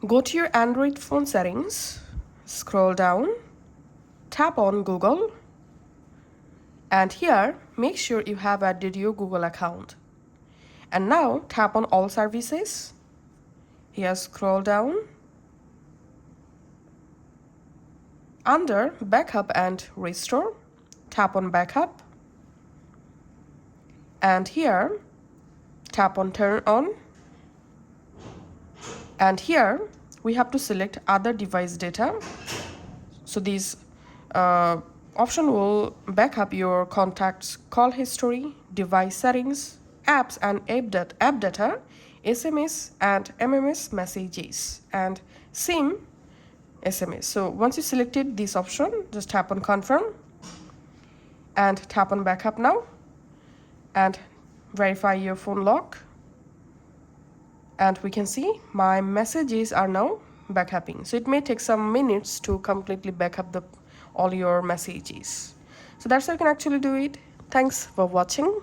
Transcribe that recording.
Go to your Android phone settings, scroll down, tap on Google, and here make sure you have added your Google account. And now tap on all services. Here scroll down. Under backup and restore, tap on backup. And here tap on turn on. And here we have to select other device data. So this option will back up your contacts, call history, device settings, apps and app data, SMS and MMS messages, and SIM SMS. So once you selected this option, just tap on confirm and tap on backup now and verify your phone lock. And we can see my messages are now backupping. So it may take some minutes to completely backup all your messages. So that's how you can actually do it. Thanks for watching.